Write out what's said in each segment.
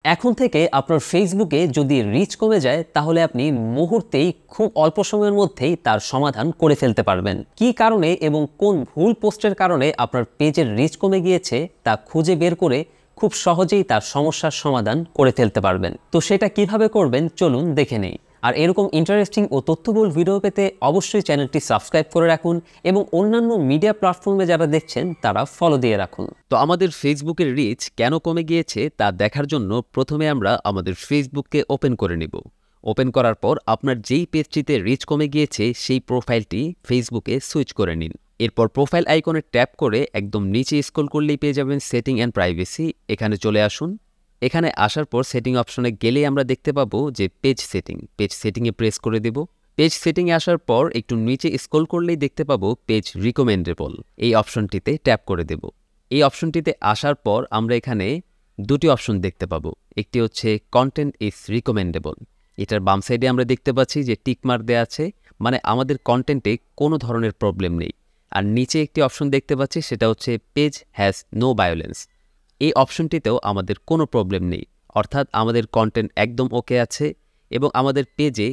এখন থেকে আপনার ফেসবুকে যদি রিচ কমে যায় তাহলে আপনি মুহূর্তেই খুব অল্প সময়ের মধ্যেই তার সমাধান করে ফেলতে পারবেন। কী কারণে এবং কোন ভুল পোস্টের কারণে আপনার পেজের রিচ কমে গিয়েছে তা খুঁজে বের করে খুব সহজেই তার সমস্যার সমাধান করে ফেলতে পারবেন। তো সেটা কিভাবে করবেন চলুন দেখে নেই। আর এরকম ইন্টারেস্টিং ও তথ্যবহুল ভিডিও পেতে অবশ্যই চ্যানেলটি সাবস্ক্রাইব করে রাখুন এবং অন্যান্য মিডিয়া প্ল্যাটফর্মে যারা দেখছেন তারা ফলো দিয়ে রাখুন। তো আমাদের ফেসবুকের রিচ কেন কমে গিয়েছে তা দেখার জন্য প্রথমে আমরা আমাদের ফেসবুককে ওপেন করে নেব। ওপেন করার পর আপনার যেই পেজটিতে রিচ কমে গিয়েছে সেই প্রোফাইলটি ফেসবুকে সুইচ করে নিন। এরপর প্রোফাইল আইকনে ট্যাপ করে একদম নিচে স্ক্রল করলেই পেয়ে যাবেন সেটিং অ্যান্ড প্রাইভেসি। এখানে চলে আসুন। এখানে আসার পর সেটিং অপশনে গেলেই আমরা দেখতে পাবো যে পেজ সেটিংয়ে প্রেস করে দেব। পেজ সেটিংয়ে আসার পর একটু নিচে স্ক্রল করলেই দেখতে পাবো পেজ রিকমেন্ডেবল, এই অপশনটিতে ট্যাপ করে দেব। এই অপশনটিতে আসার পর আমরা এখানে দুটি অপশন দেখতে পাবো। একটি হচ্ছে কন্টেন্ট ইজ রিকমেন্ডেবল, এটার বাম সাইডে আমরা দেখতে পাচ্ছি যে টিকমার্ক দেওয়া আছে, মানে আমাদের কন্টেন্টে কোনো ধরনের প্রবলেম নেই। আর নিচে একটি অপশন দেখতে পাচ্ছি সেটা হচ্ছে পেজ হ্যাজ নো ভায়োলেন্স, এই অপশনটিতেও আমাদের কোনো প্রবলেম নেই, অর্থাৎ আমাদের কন্টেন্ট একদম ওকে আছে এবং আমাদের পেজে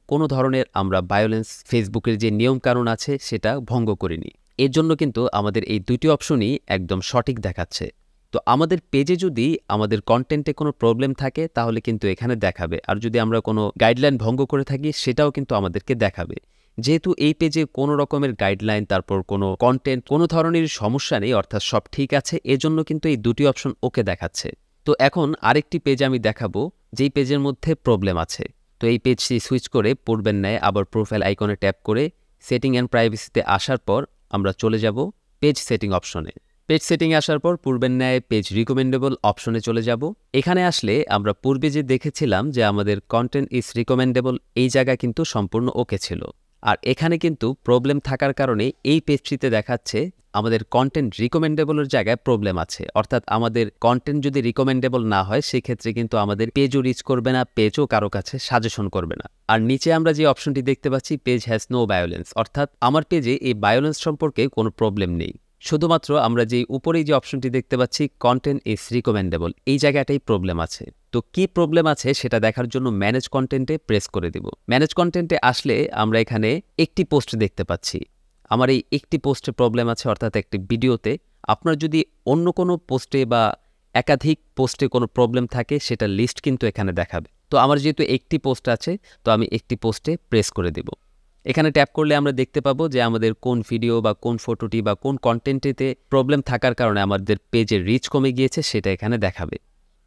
কোনো ধরনের আমরা ভায়োলেন্স, ফেসবুকের যে নিয়মকানুন আছে সেটা ভঙ্গ করিনি। এর জন্য কিন্তু আমাদের এই দুটি অপশনই একদম সঠিক দেখাচ্ছে। তো আমাদের পেজে যদি আমাদের কন্টেন্টে কোনো প্রবলেম থাকে তাহলে কিন্তু এখানে দেখাবে, আর যদি আমরা কোনো গাইডলাইন ভঙ্গ করে থাকি সেটাও কিন্তু আমাদেরকে দেখাবে। যেহেতু এই পেজে কোনো রকমের গাইডলাইন, তারপর কোনো কন্টেন্ট, কোনো ধরনের সমস্যা নেই, অর্থাৎ সব ঠিক আছে, এজন্য কিন্তু এই দুটি অপশন ওকে দেখাচ্ছে। তো এখন আরেকটি পেজ আমি দেখাবো যেই পেজের মধ্যে প্রবলেম আছে। তো এই পেজটি সুইচ করে পূর্বের ন্যায় আবার প্রোফাইল আইকনে ট্যাপ করে সেটিং অ্যান্ড প্রাইভেসিতে আসার পর আমরা চলে যাব পেজ সেটিং অপশনে। পেজ সেটিংয়ে আসার পর পূর্বের ন্যায় পেজ রিকমেন্ডেবল অপশনে চলে যাব। এখানে আসলে আমরা পূর্বে যে দেখেছিলাম যে আমাদের কন্টেন্ট ইজ রিকমেন্ডেবল, এই জায়গা কিন্তু সম্পূর্ণ ওকে ছিল। আর এখানে কিন্তু প্রবলেম থাকার কারণে এই পেজটিতে দেখাচ্ছে আমাদের কন্টেন্ট রিকমেন্ডেবলের জায়গায় প্রবলেম আছে, অর্থাৎ আমাদের কন্টেন্ট যদি রিকমেন্ডেবল না হয় সেক্ষেত্রে কিন্তু আমাদের পেজও রিচ করবে না, পেজও কারো কাছে সাজেশন করবে না। আর নিচে আমরা যে অপশনটি দেখতে পাচ্ছি পেজ হ্যাজ নো ভায়োলেন্স, অর্থাৎ আমার পেজে এই ভায়োলেন্স সম্পর্কে কোনো প্রবলেম নেই। শুধুমাত্র আমরা যে উপরেই যে অপশনটি দেখতে পাচ্ছি কন্টেন্ট ইজ রিকমেন্ডেবল, এই জায়গাটাই প্রবলেম আছে। তো কি প্রবলেম আছে সেটা দেখার জন্য ম্যানেজ কন্টেন্টে প্রেস করে দিব। ম্যানেজ কন্টেন্টে আসলে আমরা এখানে একটি পোস্ট দেখতে পাচ্ছি। আমার এই একটি পোস্টে প্রবলেম আছে, অর্থাৎ একটি ভিডিওতে। আপনার যদি অন্য কোনো পোস্টে বা একাধিক পোস্টে কোনো প্রবলেম থাকে সেটা লিস্ট কিন্তু এখানে দেখাবে। তো আমার যেহেতু একটি পোস্ট আছে তো আমি একটি পোস্টে প্রেস করে দেব। এখানে ট্যাপ করলে আমরা দেখতে পাবো যে আমাদের কোন ভিডিও বা কোন ফটোটি বা কোন কন্টেন্টেতে প্রবলেম থাকার কারণে আমাদের পেজের রিচ কমে গিয়েছে সেটা এখানে দেখাবে।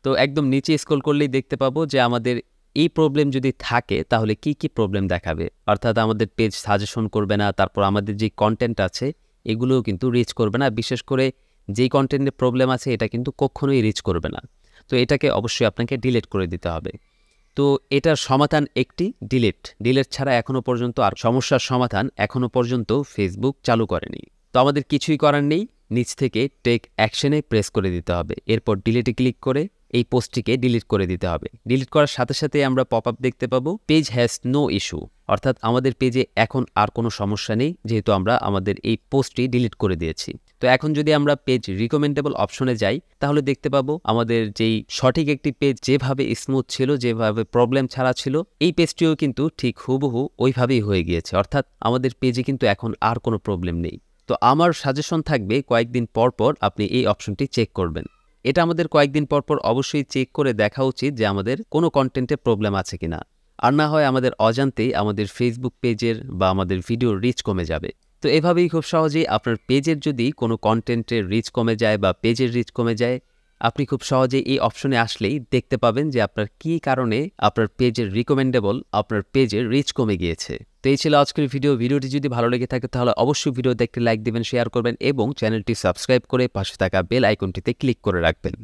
তো একদম নিচে স্ক্রল করলেই দেখতে পাবো যে আমাদের এই প্রবলেম যদি থাকে তাহলে কি কি প্রবলেম দেখাবে, অর্থাৎ আমাদের পেজ সাজেশন করবে না, তারপর আমাদের যে কন্টেন্ট আছে এগুলোও কিন্তু রিচ করবে না। বিশেষ করে যেই কন্টেন্টের প্রবলেম আছে এটা কিন্তু কখনোই রিচ করবে না। তো এটাকে অবশ্যই আপনাকে ডিলিট করে দিতে হবে। তো এটার সমাধান একটি ডিলিট ছাড়া এখনও পর্যন্ত আর সমস্যার সমাধান এখনও পর্যন্ত ফেসবুক চালু করেনি। তো আমাদের কিছুই করার নেই, নিচ থেকে টেক অ্যাকশনে প্রেস করে দিতে হবে। এরপর ডিলিটে ক্লিক করে এই পোস্টটিকে ডিলিট করে দিতে হবে। ডিলিট করার সাথে সাথে আমরা পপ আপ দেখতে পাবো পেজ হ্যাজ নো ইস্যু, অর্থাৎ আমাদের পেজে এখন আর কোনো সমস্যা নেই, যেহেতু আমরা আমাদের এই পোস্টটি ডিলিট করে দিয়েছি। তো এখন যদি আমরা পেজ রিকমেন্ডেবল অপশনে যাই তাহলে দেখতে পাবো আমাদের যেই সঠিক একটি পেজ যেভাবে স্মুথ ছিল, যেভাবে প্রবলেম ছাড়া ছিল, এই পেজটিও কিন্তু ঠিক হুবহু ওইভাবেই হয়ে গিয়েছে, অর্থাৎ আমাদের পেজে কিন্তু এখন আর কোনো প্রবলেম নেই। তো আমার সাজেশন থাকবে কয়েকদিন পর পর আপনি এই অপশনটি চেক করবেন। এটা আমাদের কয়েকদিন পর পর অবশ্যই চেক করে দেখা উচিত যে আমাদের কোনো কন্টেন্টে প্রবলেম আছে কিনা, আর না হয় আমাদের অজান্তেই আমাদের ফেসবুক পেজের বা আমাদের ভিডিওর রিচ কমে যাবে। তো এভাবেই খুব সহজেই আপনার পেজের যদি কোনো কন্টেন্টের রিচ কমে যায় বা পেজের রিচ কমে যায়, আপনি খুব সহজেই এই অপশনে আসলেই দেখতে পাবেন যে আপনার কী কারণে আপনার পেজের রিকমেন্ডেবল, আপনার পেজের রিচ কমে গিয়েছে। তো এই ছিল আজকের ভিডিওটি যদি ভালো লেগে থাকে তাহলে অবশ্যই ভিডিওতে একটি লাইক দিবেন, শেয়ার করবেন এবং চ্যানেলটি সাবস্ক্রাইব করে পাশে থাকা বেল আইকনটিতে ক্লিক করে রাখবেন।